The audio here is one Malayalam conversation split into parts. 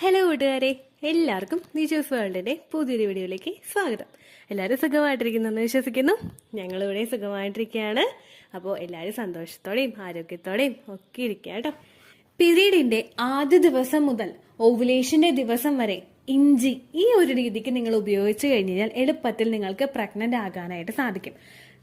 ഹലോ കൂട്ടുകാരെ, എല്ലാവർക്കും നീജോസ് വേൾഡിന്റെ പുതിയൊരു വീഡിയോയിലേക്ക് സ്വാഗതം. എല്ലാവരും സുഖമായിട്ടിരിക്കുന്നെന്ന് വിശ്വസിക്കുന്നു. ഞങ്ങളിവിടെ സുഖമായിട്ടിരിക്കുകയാണ്. അപ്പോൾ എല്ലാവരും സന്തോഷത്തോടെയും ആരോഗ്യത്തോടെയും ഒക്കെ ഇരിക്കുക കേട്ടോ. പീരീഡിന്റെ ആദ്യ ദിവസം മുതൽ ഓവുലേഷന്റെ ദിവസം വരെ ഇഞ്ചി ഈ ഒരു രീതിക്ക് നിങ്ങൾ ഉപയോഗിച്ചു കഴിഞ്ഞാൽ എളുപ്പത്തിൽ നിങ്ങൾക്ക് പ്രഗ്നന്റ് ആകാനായിട്ട് സാധിക്കും.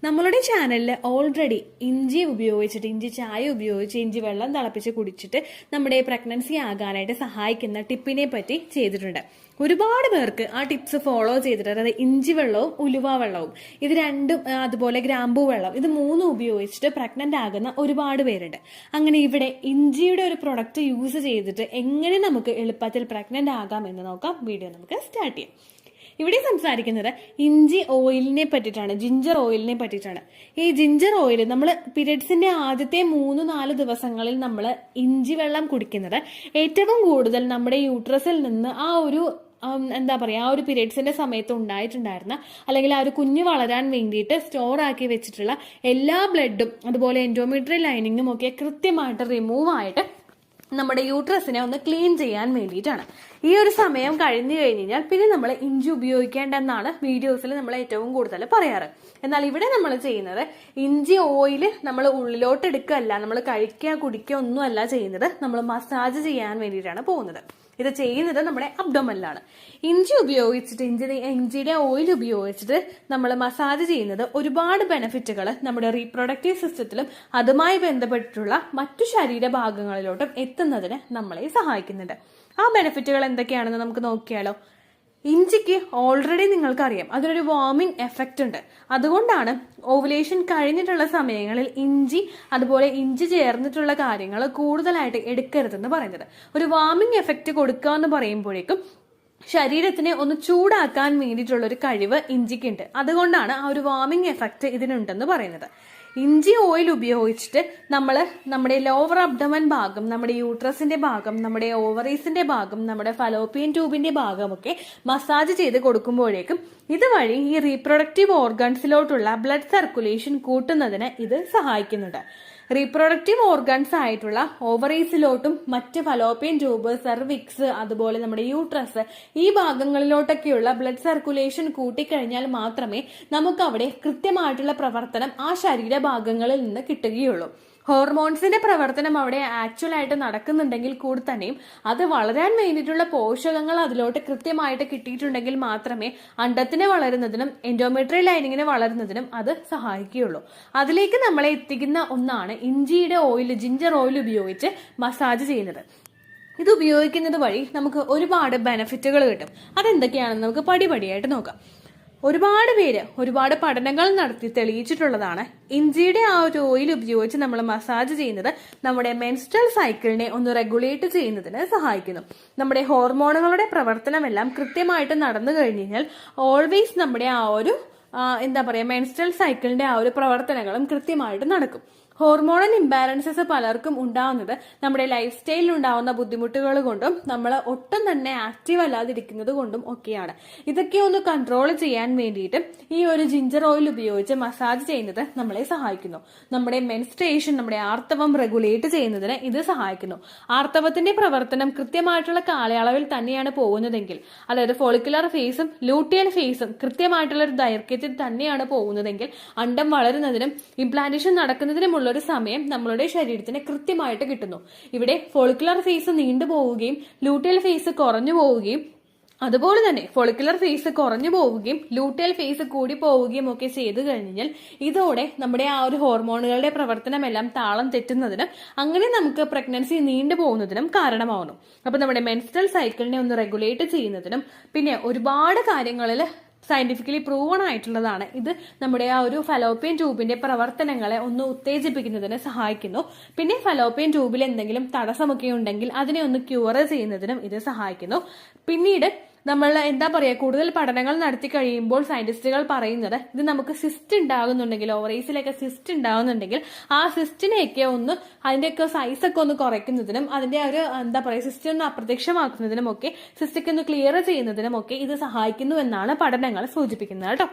നമ്മളുടെ ചാനലിൽ ഓൾറെഡി ഇഞ്ചി ഉപയോഗിച്ചിട്ട്, ഇഞ്ചി ചായ ഉപയോഗിച്ച്, ഇഞ്ചി വെള്ളം തിളപ്പിച്ച് കുടിച്ചിട്ട് നമ്മുടെ പ്രഗ്നൻസി ആകാനായിട്ട് സഹായിക്കുന്ന ടിപ്പിനെ പറ്റി ചെയ്തിട്ടുണ്ട്. ഒരുപാട് പേർക്ക് ആ ടിപ്സ് ഫോളോ ചെയ്തിട്ട്, അതായത് ഇഞ്ചി വെള്ളവും ഉലുവ വെള്ളവും ഇത് രണ്ടും, അതുപോലെ ഗ്രാമ്പൂ വെള്ളം, ഇത് മൂന്നും ഉപയോഗിച്ചിട്ട് പ്രഗ്നന്റ് ആകുന്ന ഒരുപാട് പേരുണ്ട്. അങ്ങനെ ഇവിടെ ഇഞ്ചിയുടെ ഒരു പ്രൊഡക്റ്റ് യൂസ് ചെയ്തിട്ട് എങ്ങനെ നമുക്ക് എളുപ്പത്തിൽ പ്രഗ്നന്റ് ആകാം എന്ന് നോക്കാം. വീഡിയോ നമുക്ക് സ്റ്റാർട്ട് ചെയ്യാം. ഇവിടെ സംസാരിക്കുന്നത് ഇഞ്ചി ഓയിലിനെ പറ്റിയിട്ടാണ്, ജിഞ്ചർ ഓയിലിനെ പറ്റിയിട്ടാണ്. ഈ ജിഞ്ചർ ഓയിൽ നമ്മൾ പീരിയഡ്സിന്റെ ആദ്യത്തെ 3-4 ദിവസങ്ങളിൽ നമ്മൾ ഇഞ്ചി വെള്ളം കുടിക്കുന്നത് ഏറ്റവും കൂടുതൽ നമ്മുടെ യൂട്രസിൽ നിന്ന് ആ ഒരു ആ ഒരു പീരിയഡ്സിന്റെ സമയത്ത് ഉണ്ടായിട്ടുണ്ടായിരുന്ന, അല്ലെങ്കിൽ ആ ഒരു കുഞ്ഞ് വളരാൻ വേണ്ടിയിട്ട് സ്റ്റോർ ആക്കി വെച്ചിട്ടുള്ള എല്ലാ ബ്ലഡും അതുപോലെ എൻഡോമെട്രിയൽ ലൈനിങ്ങും ഒക്കെ കൃത്യമായിട്ട് റിമൂവ് ആയിട്ട് നമ്മുടെ യൂട്രസിനെ ഒന്ന് ക്ലീൻ ചെയ്യാൻ വേണ്ടിയിട്ടാണ്. ഈ ഒരു സമയം കഴിഞ്ഞു കഴിഞ്ഞാൽ പിന്നെ നമ്മൾ ഇഞ്ചി ഉപയോഗിക്കേണ്ടെന്നാണ് വീഡിയോസിൽ നമ്മൾ ഏറ്റവും കൂടുതൽ പറയാറ്. എന്നാൽ ഇവിടെ നമ്മൾ ചെയ്യുന്നത് ഇഞ്ചി ഓയിൽ നമ്മൾ ഉള്ളിലോട്ട് എടുക്കുകയല്ല, നമ്മൾ കഴിക്കുക കുടിക്കുക ഒന്നുമല്ല ചെയ്യുന്നത്, നമ്മൾ മസാജ് ചെയ്യാൻ വേണ്ടിയിട്ടാണ് പോകുന്നത്. ഇത് ചെയ്യുന്നത് നമ്മുടെ അബ്ഡോമനിലാണ്. ഇഞ്ചി ഉപയോഗിച്ചിട്ട്, ഇഞ്ചിയുടെ ഓയിൽ ഉപയോഗിച്ചിട്ട് നമ്മൾ മസാജ് ചെയ്യുന്നത് ഒരുപാട് ബെനിഫിറ്റുകൾ നമ്മുടെ റീപ്രൊഡക്റ്റീവ് സിസ്റ്റത്തിലും അതുമായി ബന്ധപ്പെട്ടിട്ടുള്ള മറ്റു ശരീരഭാഗങ്ങളിലോട്ടും എത്തുന്നതിന് നമ്മളെ സഹായിക്കുന്നുണ്ട്. ആ ബെനിഫിറ്റുകൾ എന്തൊക്കെയാണെന്ന് നമുക്ക് നോക്കിയാലോ. ഇഞ്ചിക്ക് ഓൾറെഡി നിങ്ങൾക്കറിയാം അതിനൊരു വാർമിംഗ് എഫക്റ്റ് ഉണ്ട്. അതുകൊണ്ടാണ് ഓവുലേഷൻ കഴിഞ്ഞിട്ടുള്ള സമയങ്ങളിൽ ഇഞ്ചി, അതുപോലെ ഇഞ്ചി ചേർന്നിട്ടുള്ള കാര്യങ്ങൾ കൂടുതലായിട്ട് എടുക്കരുതെന്ന് പറയുന്നത്. ഒരു വാർമിംഗ് എഫക്റ്റ് കൊടുക്കുക എന്ന് പറയുമ്പോഴേക്കും ശരീരത്തിനെ ഒന്ന് ചൂടാക്കാൻ വേണ്ടിയിട്ടുള്ള ഒരു കഴിവ് ഇഞ്ചിക്കുണ്ട്. അതുകൊണ്ടാണ് ആ ഒരു വാർമിംഗ് എഫക്റ്റ് ഇതിനുണ്ടെന്ന് പറയുന്നത്. ഇഞ്ചി ഓയിൽ ഉപയോഗിച്ചിട്ട് നമ്മൾ നമ്മുടെ ലോവർ അബ്ഡമൻ ഭാഗം, നമ്മുടെ യൂട്രസിന്റെ ഭാഗം, നമ്മുടെ ഓവറീസിന്റെ ഭാഗം, നമ്മുടെ ഫലോപ്പിയൻ ട്യൂബിന്റെ ഭാഗമൊക്കെ മസാജ് ചെയ്ത് കൊടുക്കുമ്പോഴേക്കും ഇതുവഴി ഈ റീപ്രൊഡക്റ്റീവ് ഓർഗൻസിലോട്ടുള്ള ബ്ലഡ് സർക്കുലേഷൻ കൂട്ടുന്നതിന് ഇത് സഹായിക്കുന്നുണ്ട്. റീപ്രൊഡക്റ്റീവ് ഓർഗൻസ് ആയിട്ടുള്ള ഓവറീസിലോട്ടും മറ്റ് ഫലോപ്പിയൻ ട്യൂബ്, സെർവിക്സ്, അതുപോലെ നമ്മുടെ യൂട്രസ്, ഈ ഭാഗങ്ങളിലോട്ടൊക്കെയുള്ള ബ്ലഡ് സർക്കുലേഷൻ കൂട്ടിക്കഴിഞ്ഞാൽ മാത്രമേ നമുക്ക് അവിടെ കൃത്യമായിട്ടുള്ള പ്രവർത്തനം ആ ശരീരഭാഗങ്ങളിൽ നിന്ന് കിട്ടുകയുള്ളൂ. ഹോർമോൺസിന്റെ പ്രവർത്തനം അവിടെ ആക്ച്വലായിട്ട് നടക്കുന്നുണ്ടെങ്കിൽ കൂടി തന്നെയും അത് വളരാൻ വേണ്ടിയിട്ടുള്ള പോഷകങ്ങൾ അതിലോട്ട് കൃത്യമായിട്ട് കിട്ടിയിട്ടുണ്ടെങ്കിൽ മാത്രമേ അണ്ടത്തിന് വളരുന്നതിനും എൻഡോമെട്രിയൽ ലൈനിങ്ങിന് വളരുന്നതിനും അത് സഹായിക്കുകയുള്ളൂ. അതിലേക്ക് നമ്മളെ എത്തിക്കുന്ന ഒന്നാണ് ഇഞ്ചിയുടെ ഓയിൽ, ജിഞ്ചർ ഓയിൽ ഉപയോഗിച്ച് മസാജ് ചെയ്യുന്നത്. ഇത് ഉപയോഗിക്കുന്നത് വഴി നമുക്ക് ഒരുപാട് ബെനിഫിറ്റുകൾ കിട്ടും. അതെന്തൊക്കെയാണെന്ന് നമുക്ക് പടിപടിയായിട്ട് നോക്കാം. ഒരുപാട് പേര് ഒരുപാട് പഠനങ്ങൾ നടത്തി തെളിയിച്ചിട്ടുള്ളതാണ് ഇഞ്ചിയുടെ ആ ഒരു ഓയിൽ ഉപയോഗിച്ച് നമ്മൾ മസാജ് ചെയ്യുന്നത് നമ്മുടെ മെൻസ്ട്രൽ സൈക്കിളിനെ ഒന്ന് റെഗുലേറ്റ് ചെയ്യുന്നതിന് സഹായിക്കുന്നു. നമ്മുടെ ഹോർമോണുകളുടെ പ്രവർത്തനമെല്ലാം കൃത്യമായിട്ട് നടന്നു കഴിഞ്ഞാൽ ഓൾവേസ് നമ്മുടെ ആ ഒരു മെൻസ്ട്രൽ സൈക്കിളിന്റെ ആ ഒരു പ്രവർത്തനങ്ങളും കൃത്യമായിട്ട് നടക്കും. ഹോർമോണൽ ഇംബാലൻസസ് പലർക്കും ഉണ്ടാവുന്നത് നമ്മുടെ ലൈഫ് സ്റ്റൈലിൽ ഉണ്ടാവുന്ന ബുദ്ധിമുട്ടുകൾ കൊണ്ടും നമ്മൾ ഒട്ടും തന്നെ ആക്റ്റീവ് അല്ലാതിരിക്കുന്നത് കൊണ്ടും ഒക്കെയാണ്. ഇതൊക്കെ ഒന്ന് കൺട്രോൾ ചെയ്യാൻ വേണ്ടിയിട്ട് ഈ ഒരു ജിഞ്ചർ ഓയിൽ ഉപയോഗിച്ച് മസാജ് ചെയ്യുന്നത് നമ്മളെ സഹായിക്കുന്നു. നമ്മുടെ മെൻസ്ട്രേഷൻ, നമ്മുടെ ആർത്തവം റെഗുലേറ്റ് ചെയ്യുന്നതിന് ഇത് സഹായിക്കുന്നു. ആർത്തവത്തിന്റെ പ്രവർത്തനം കൃത്യമായിട്ടുള്ള കാലയളവിൽ തന്നെയാണ് പോകുന്നതെങ്കിൽ, അതായത് ഫോളിക്കുലർ ഫേസും ലൂട്ടിയൽ ഫേസും കൃത്യമായിട്ടുള്ള ഒരു ദൈർഘ്യത്തിൽ തന്നെയാണ് പോകുന്നതെങ്കിൽ അണ്ടം വളരുന്നതിനും ഇംപ്ലാന്റേഷൻ നടക്കുന്നതിനുമുള്ള ഒരു സമയം നമ്മളുടെ ശരീരത്തിന് കൃത്യമായിട്ട് കിട്ടുന്നു. ഇവിടെ ഫോളിക്കുലർ ഫേസ് നീണ്ടു പോവുകയും ലൂട്ടിയൽ ഫേസ് കുറഞ്ഞു പോവുകയും, അതുപോലെ തന്നെ ഫോളിക്കുലർ ഫേസ് കുറഞ്ഞു പോവുകയും ലൂട്ടിയൽ ഫേസ് കൂടി പോവുകയും ഒക്കെ ചെയ്തു കഴിഞ്ഞാൽ ഇതോടെ നമ്മുടെ ആ ഒരു ഹോർമോണുകളുടെ പ്രവർത്തനമെല്ലാം താളം തെറ്റുന്നതിനും അങ്ങനെ നമുക്ക് പ്രഗ്നൻസി നീണ്ടു പോകുന്നതിനും കാരണമാവുന്നു. അപ്പൊ നമ്മുടെ മെൻസ്ട്രൽ സൈക്കിളിനെ ഒന്ന് റെഗുലേറ്റ് ചെയ്യുന്നതിനും പിന്നെ ഒരുപാട് കാര്യങ്ങളിൽ സയന്റിഫിക്കലി പ്രൂവൺ ആയിട്ടുള്ളതാണ്. ഇത് നമ്മുടെ ആ ഒരു ഫലോപ്പിയൻ ട്യൂബിന്റെ പ്രവർത്തനങ്ങളെ ഒന്ന് ഉത്തേജിപ്പിക്കുന്നതിന് സഹായിക്കുന്നു. പിന്നെ ഫലോപ്പിയൻ ട്യൂബിൽ എന്തെങ്കിലും തടസ്സമൊക്കെ ഉണ്ടെങ്കിൽ അതിനെ ഒന്ന് ക്യൂർ ചെയ്യുന്നതിനും ഇത് സഹായിക്കുന്നു. പിന്നീട് നമ്മൾ കൂടുതൽ പഠനങ്ങൾ നടത്തി കഴിയുമ്പോൾ സയന്റിസ്റ്റുകൾ പറയുന്നത് ഇത് നമുക്ക് സിസ്റ്റ് ഉണ്ടാകുന്നുണ്ടെങ്കിൽ, ഓവറീസിലൊക്കെ സിസ്റ്റ് ഉണ്ടാകുന്നുണ്ടെങ്കിൽ ആ സിസ്റ്റിനെയൊക്കെ ഒന്ന് അതിന്റെയൊക്കെ സൈസൊക്കെ ഒന്ന് കുറയ്ക്കുന്നതിനും അതിന്റെ ഒരു സിസ്റ്റ് ഒന്ന് അപ്രത്യക്ഷമാക്കുന്നതിനും ഒക്കെ, സിസ്റ്റൊക്കെ ഒന്ന് ക്ലിയർ ചെയ്യുന്നതിനും ഒക്കെ ഇത് സഹായിക്കുന്നു എന്നാണ് പഠനങ്ങൾ സൂചിപ്പിക്കുന്നത് കേട്ടോ.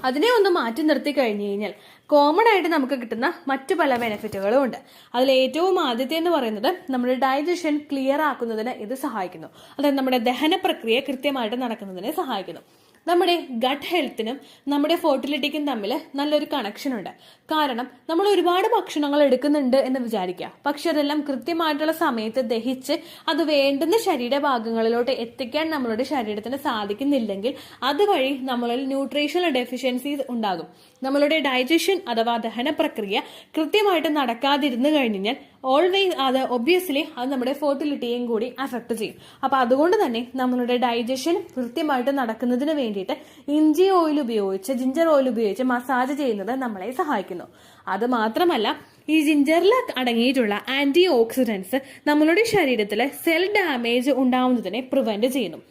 അതിനെ ഒന്ന് മാറ്റി നിർത്തി കഴിഞ്ഞു കഴിഞ്ഞാൽ കോമൺ ആയിട്ട് നമുക്ക് കിട്ടുന്ന മറ്റു പല ബെനിഫിറ്റുകളും ഉണ്ട്. അതിൽ ഏറ്റവും ആദ്യത്തെ എന്ന് പറയുന്നത് നമ്മുടെ ഡൈജഷൻ ക്ലിയർ ആക്കുന്നതിന് ഇത് സഹായിക്കുന്നു. അതായത് നമ്മുടെ ദഹന പ്രക്രിയ കൃത്യമായിട്ട് നടക്കുന്നതിനെ സഹായിക്കുന്നു. നമ്മുടെ ഗട്ട് ഹെൽത്തിനും നമ്മുടെ ഫെർട്ടിലിറ്റിക്കും തമ്മിൽ നല്ലൊരു കണക്ഷൻ ഉണ്ട്. കാരണം നമ്മൾ ഒരുപാട് ഭക്ഷണങ്ങൾ എടുക്കുന്നുണ്ട് എന്ന് വിചാരിക്കുക, പക്ഷെ അതെല്ലാം കൃത്യമായിട്ടുള്ള സമയത്ത് ദഹിച്ച് അത് വേണ്ടുന്ന ശരീരഭാഗങ്ങളിലോട്ട് എത്തിക്കാൻ നമ്മളുടെ ശരീരത്തിന് സാധിക്കുന്നില്ലെങ്കിൽ അതുവഴി നമ്മളിൽ ന്യൂട്രീഷണൽ ഡെഫിഷ്യൻസീസ് ഉണ്ടാകും. നമ്മളുടെ ഡൈജഷൻ അഥവാ ദഹന പ്രക്രിയ കൃത്യമായിട്ട് നടക്കാതിരുന്നു കഴിഞ്ഞാൽ ഓൾവേസ് അത് ഒബ്വിയസ്ലി അത് നമ്മുടെ ഫെർട്ടിലിറ്റിയെയും കൂടി അഫക്ട് ചെയ്യും. അപ്പൊ അതുകൊണ്ട് തന്നെ നമ്മളുടെ ഡൈജഷൻ കൃത്യമായിട്ട് നടക്കുന്നതിന് വേണ്ടിയിട്ട് ഇഞ്ചി ഓയിൽ ഉപയോഗിച്ച് ജിഞ്ചർ ഓയിൽ ഉപയോഗിച്ച് മസാജ് ചെയ്യുന്നത് നമ്മളെ സഹായിക്കുന്നു. അത് മാത്രമല്ല, ഈ ജിഞ്ചറിൽ അടങ്ങിയിട്ടുള്ള ആന്റി ഓക്സിഡൻസ് നമ്മളുടെ ശരീരത്തിൽ സെൽ ഡാമേജ് ഉണ്ടാവുന്നതിനെ പ്രിവെന്റ് ചെയ്യുന്നു.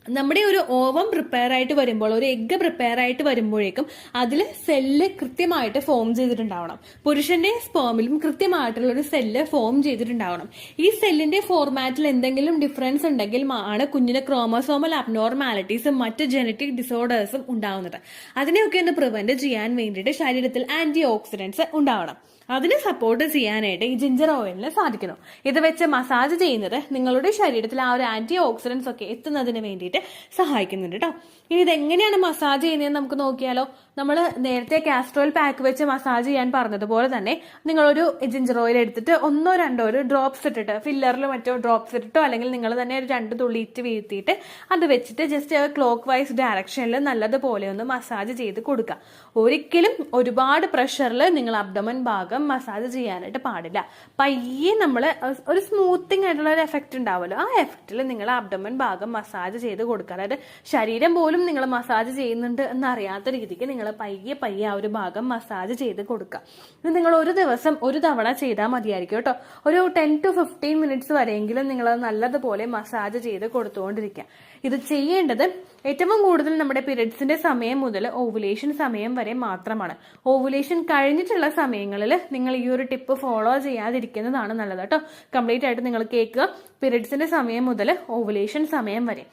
നമ്മുടെ ഒരു ഓവം പ്രിപ്പയർ ആയിട്ട് വരുമ്പോൾ, ഒരു എഗ്ഗ് പ്രിപ്പയർ ആയിട്ട് വരുമ്പോഴേക്കും അതിൽ സെല്ല് കൃത്യമായിട്ട് ഫോം ചെയ്തിട്ടുണ്ടാവണം. പുരുഷന്റെ സ്പേമിലും കൃത്യമായിട്ടുള്ള ഒരു സെല്ല് ഫോം ചെയ്തിട്ടുണ്ടാവണം. ഈ സെല്ലിന്റെ ഫോർമാറ്റിൽ എന്തെങ്കിലും ഡിഫറൻസ് ഉണ്ടെങ്കിൽ ആണ് കുഞ്ഞിന് ക്രോമസോമൽ അബ്നോർമാലിറ്റീസും മറ്റ് ജനറ്റിക് ഡിസോർഡേഴ്സും ഉണ്ടാവുന്നത്. അതിനെയൊക്കെ ഒന്ന് പ്രിവെന്റ് ചെയ്യാൻ വേണ്ടിയിട്ട് ശരീരത്തിൽ ആന്റി ഓക്സിഡൻസ് ഉണ്ടാവണം. അതിനെ സപ്പോർട്ട് ചെയ്യാനായിട്ട് ഈ ജിഞ്ചർ ഓയിലിന് സാധിക്കുന്നു. ഇത് വെച്ച് മസാജ് ചെയ്യുന്നത് നിങ്ങളുടെ ശരീരത്തിൽ ആ ഒരു ആന്റി ഓക്സിഡൻസ് ഒക്കെ എത്തുന്നതിന് വേണ്ടിയിട്ട് സഹായിക്കുന്നുണ്ട് കേട്ടോ. ഇനി ഇതെങ്ങനെയാണ് മസാജ് ചെയ്യുന്നതെന്ന് നമുക്ക് നോക്കിയാലോ. നമ്മൾ നേരത്തെ കാസ്റ്റർ ഓയിൽ പാക്ക് വെച്ച് മസാജ് ചെയ്യാൻ പറഞ്ഞതുപോലെ തന്നെ നിങ്ങളൊരു ജിഞ്ചർ ഓയിൽ എടുത്തിട്ട് ഒന്നോ രണ്ടോ ഒരു ഡ്രോപ്സ് ഇട്ടിട്ട്, ഫില്ലറിൽ മറ്റോ ഡ്രോപ്സ് ഇട്ടിട്ടോ അല്ലെങ്കിൽ നിങ്ങൾ തന്നെ ഒരു 2 തുള്ളി ഇറ്റ് വീഴ്ത്തിയിട്ട് അത് വെച്ചിട്ട് ജസ്റ്റ് ക്ലോക്ക് വൈസ് ഡയറക്ഷനിൽ നല്ലതുപോലെ ഒന്ന് മസാജ് ചെയ്ത് കൊടുക്കുക. ഒരിക്കലും ഒരുപാട് പ്രഷറിൽ നിങ്ങൾ അബ്ഡമൻ ഭാഗം മസാജ് ചെയ്യാനായിട്ട് പാടില്ല. പയ്യെ നമ്മൾ ഒരു സ്മൂത്തിങ് ആയിട്ടുള്ള ഒരു എഫക്റ്റ് ഉണ്ടാവുമല്ലോ, ആ എഫക്റ്റിൽ നിങ്ങൾ അബ്ഡമൻ ഭാഗം മസാജ് ചെയ്ത് കൊടുക്കുക. അതായത് ശരീരം പോലും നിങ്ങൾ മസാജ് ചെയ്യുന്നുണ്ട് എന്നറിയാത്ത രീതിക്ക് നിങ്ങൾ പയ്യെ ആ ഒരു ഭാഗം മസാജ് ചെയ്ത് കൊടുക്കുക. ഇത് നിങ്ങൾ ഒരു ദിവസം ഒരു തവണ ചെയ്താൽ മതിയായിരിക്കും കേട്ടോ. ഒരു 10 to 15 മിനിറ്റ്സ് വരെയെങ്കിലും നിങ്ങൾ നല്ലതുപോലെ മസാജ് ചെയ്ത് കൊടുത്തുകൊണ്ടിരിക്കുക. ഇത് ചെയ്യേണ്ടത് ഏറ്റവും കൂടുതൽ നമ്മുടെ പീരിയഡ്സിന്റെ സമയം മുതൽ ഓവുലേഷൻ സമയം വരെ മാത്രമാണ്. ഓവുലേഷൻ കഴിഞ്ഞിട്ടുള്ള സമയങ്ങളിൽ നിങ്ങൾ ഈ ഒരു ടിപ്പ് ഫോളോ ചെയ്യാതിരിക്കുന്നതാണ് നല്ലത് കേട്ടോ. കംപ്ലീറ്റ് ആയിട്ട് നിങ്ങൾ കേൾക്കുക. പീരിയഡ്സിന്റെ സമയം മുതൽ ഓവുലേഷൻ സമയം വരെ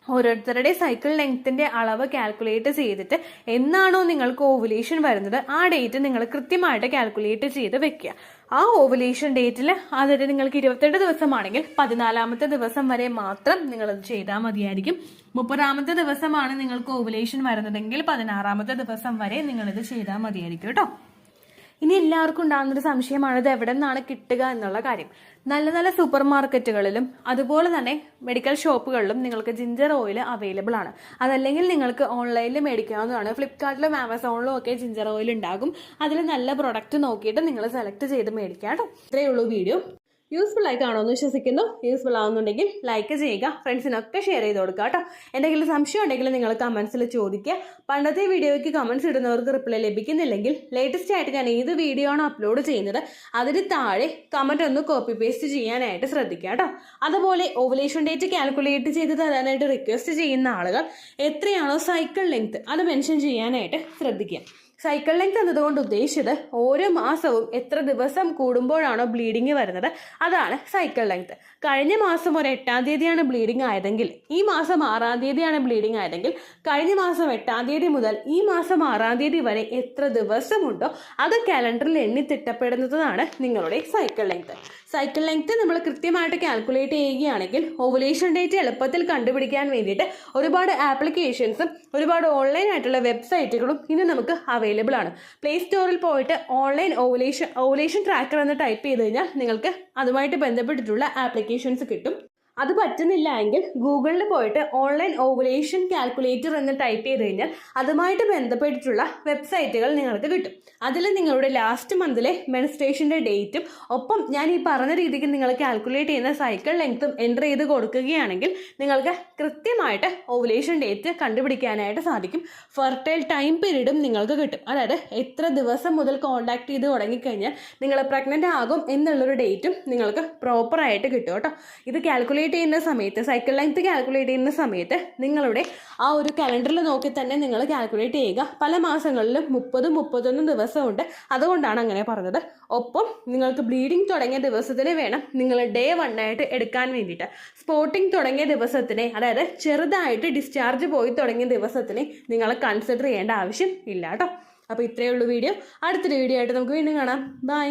ഓരോരുത്തരുടെ സൈക്കിൾ ലെങ്ത്തിന്റെ അളവ് കാൽക്കുലേറ്റ് ചെയ്തിട്ട് എന്നാണോ നിങ്ങൾക്ക് ഓവുലേഷൻ വരുന്നത് ആ ഡേറ്റ് നിങ്ങൾ കൃത്യമായിട്ട് കാൽക്കുലേറ്റ് ചെയ്ത് വെക്കുക. ആ ഓവുലേഷൻ ഡേറ്റിൽ അതായത് നിങ്ങൾക്ക് 28 ദിവസമാണെങ്കിൽ 14ാമത്തെ ദിവസം വരെ മാത്രം നിങ്ങൾ അത് ചെയ്താൽ മതിയായിരിക്കും. 30ാമത്തെ ദിവസമാണ് നിങ്ങൾക്ക് ഓവുലേഷൻ വരുന്നതെങ്കിൽ 16ാമത്തെ ദിവസം വരെ നിങ്ങളിത് ചെയ്താൽ മതിയായിരിക്കും കേട്ടോ. ഇനി എല്ലാവർക്കും ഉണ്ടാകുന്നൊരു സംശയമാണ് ഇത് എവിടെ നിന്നാണ് കിട്ടുക എന്നുള്ള കാര്യം. നല്ല നല്ല സൂപ്പർ മാർക്കറ്റുകളിലും അതുപോലെ തന്നെ മെഡിക്കൽ ഷോപ്പുകളിലും നിങ്ങൾക്ക് ജിഞ്ചർ ഓയിൽ അവൈലബിൾ ആണ്. അതല്ലെങ്കിൽ നിങ്ങൾക്ക് ഓൺലൈനിൽ മേടിക്കാവുന്നതാണ്. ഫ്ലിപ്കാർട്ടിലും ആമസോണിലും ഒക്കെ ജിഞ്ചർ ഓയിൽ ഉണ്ടാകും. അതിൽ നല്ല പ്രൊഡക്റ്റ് നോക്കിയിട്ട് നിങ്ങൾ സെലക്ട് ചെയ്ത് മേടിക്കാം കേട്ടോ. ഇത്രയേ ഉള്ളൂ വീഡിയോ. യൂസ്ഫുൾ ആയി കാണുമെന്ന് വിശ്വസിക്കുന്നു. യൂസ്ഫുൾ ആവുന്നുണ്ടെങ്കിൽ ലൈക്ക് ചെയ്യുക, ഫ്രണ്ട്സിനൊക്കെ ഷെയർ ചെയ്ത് കൊടുക്കുക കേട്ടോ. എന്തെങ്കിലും സംശയം ഉണ്ടെങ്കിൽ നിങ്ങൾ കമന്റ്സിൽ ചോദിക്കുക. പണ്ടത്തെ വീഡിയോയ്ക്ക് കമന്റ്സ് ഇടുന്നവർക്ക് റിപ്ലൈ ലഭിക്കുന്നില്ലെങ്കിൽ ലേറ്റസ്റ്റ് ആയിട്ട് ഞാൻ ഏത് വീഡിയോ ആണോ അപ്ലോഡ് ചെയ്യുന്നത് അതിന് താഴെ കമന്റ് ഒന്ന് കോപ്പി പേസ്റ്റ് ചെയ്യാനായിട്ട് ശ്രദ്ധിക്കുക കേട്ടോ. അതുപോലെ ഓവുലേഷൻ ഡേറ്റ് കാൽക്കുലേറ്റ് ചെയ്ത് തരാനായിട്ട് റിക്വസ്റ്റ് ചെയ്യുന്ന ആളുകൾ എത്രയാണോ സൈക്കിൾ ലെങ്ത് അത് മെൻഷൻ ചെയ്യാനായിട്ട് ശ്രദ്ധിക്കുക. സൈക്കിൾ ലെങ്ത് എന്നതുകൊണ്ട് ഉദ്ദേശിച്ചത് ഓരോ മാസവും എത്ര ദിവസം കൂടുമ്പോഴാണോ ബ്ലീഡിങ് വരുന്നത് അതാണ് സൈക്കിൾ ലെങ്ത്. കഴിഞ്ഞ മാസം ഒരു 8ാം തീയതിയാണ് ബ്ലീഡിങ് ആയതെങ്കിൽ ഈ മാസം 6ാം തീയതിയാണ് ബ്ലീഡിങ് ആയതെങ്കിൽ കഴിഞ്ഞ മാസം 8ാം തീയതി മുതൽ ഈ മാസം 6ാം തീയതി വരെ എത്ര ദിവസമുണ്ടോ അത് കാലണ്ടറിൽ എണ്ണി തിട്ടപ്പെടുന്നതാണ് നിങ്ങളുടെ സൈക്കിൾ ലെങ്ത്. സൈക്കിൾ ലെങ്ത് നമ്മൾ കൃത്യമായിട്ട് കാൽക്കുലേറ്റ് ചെയ്യുകയാണെങ്കിൽ ഓവുലേഷൻ ഡേറ്റ് എളുപ്പത്തിൽ കണ്ടുപിടിക്കാൻ വേണ്ടിയിട്ട് ഒരുപാട് ആപ്ലിക്കേഷൻസും ഒരുപാട് ഓൺലൈൻ ആയിട്ടുള്ള വെബ്സൈറ്റുകളും ഇന്ന് നമുക്ക് അവൈലബിൾ ആണ്. പ്ലേ സ്റ്റോറിൽ പോയിട്ട് ഓൺലൈൻ ഓവുലേഷൻ ട്രാക്കർ എന്ന് ടൈപ്പ് ചെയ്ത് കഴിഞ്ഞാൽ നിങ്ങൾക്ക് അതുമായിട്ട് ബന്ധപ്പെട്ടിട്ടുള്ള ആപ്ലിക്കേഷൻസ് കിട്ടും. അത് പറ്റുന്നില്ല എങ്കിൽ ഗൂഗിളിൽ പോയിട്ട് ഓൺലൈൻ ഓവുലേഷൻ കാൽക്കുലേറ്റർ എന്ന് ടൈപ്പ് ചെയ്ത് കഴിഞ്ഞാൽ അതുമായിട്ട് ബന്ധപ്പെട്ടിട്ടുള്ള വെബ്സൈറ്റുകൾ നിങ്ങൾക്ക് കിട്ടും. അതിൽ നിങ്ങളുടെ ലാസ്റ്റ് മന്തിലെ മെൻസ്ട്രേഷൻ്റെ ഡേറ്റും ഒപ്പം ഞാൻ ഈ പറഞ്ഞ രീതിക്ക് നിങ്ങൾ കാൽക്കുലേറ്റ് ചെയ്യുന്ന സൈക്കിൾ ലെങ്ത്തും എൻ്റർ ചെയ്ത് കൊടുക്കുകയാണെങ്കിൽ നിങ്ങൾക്ക് കൃത്യമായിട്ട് ഓവുലേഷൻ ഡേറ്റ് കണ്ടുപിടിക്കാനായിട്ട് സാധിക്കും. ഫെർട്ടൈൽ ടൈം പീരീഡും നിങ്ങൾക്ക് കിട്ടും. അതായത് എത്ര ദിവസം മുതൽ കോൺടാക്ട് ചെയ്ത് തുടങ്ങിക്കഴിഞ്ഞാൽ നിങ്ങൾ പ്രഗ്നൻ്റ് ആകും എന്നുള്ളൊരു ഡേറ്റും നിങ്ങൾക്ക് പ്രോപ്പറായിട്ട് കിട്ടും കേട്ടോ. ഇത് കാൽക്കുലേറ്റ് കാൽക്കുലേറ്റ് ചെയ്യുന്ന സമയത്ത്, സൈക്കിൾ ലെങ്ത് കാൽക്കുലേറ്റ് ചെയ്യുന്ന സമയത്ത് നിങ്ങളുടെ ആ ഒരു കലണ്ടറിൽ നോക്കി തന്നെ നിങ്ങൾ കാൽക്കുലേറ്റ് ചെയ്യുക. പല മാസങ്ങളിലും 30-31 ദിവസമുണ്ട്, അതുകൊണ്ടാണ് അങ്ങനെ പറഞ്ഞത്. ഒപ്പം നിങ്ങൾക്ക് ബ്ലീഡിങ് തുടങ്ങിയ ദിവസത്തിന് വേണം നിങ്ങൾ Day 1 ആയിട്ട് എടുക്കാൻ വേണ്ടിയിട്ട്. സ്പോട്ടിങ് തുടങ്ങിയ ദിവസത്തിനെ, അതായത് ചെറുതായിട്ട് ഡിസ്ചാർജ് പോയി തുടങ്ങിയ ദിവസത്തിനെ നിങ്ങൾ കൺസിഡർ ചെയ്യേണ്ട ആവശ്യം ഇല്ല കേട്ടോ. അപ്പോൾ ഇത്രയേ ഉള്ളൂ വീഡിയോ. അടുത്തൊരു വീഡിയോ ആയിട്ട് നമുക്ക് വീണ്ടും കാണാം. ബൈ.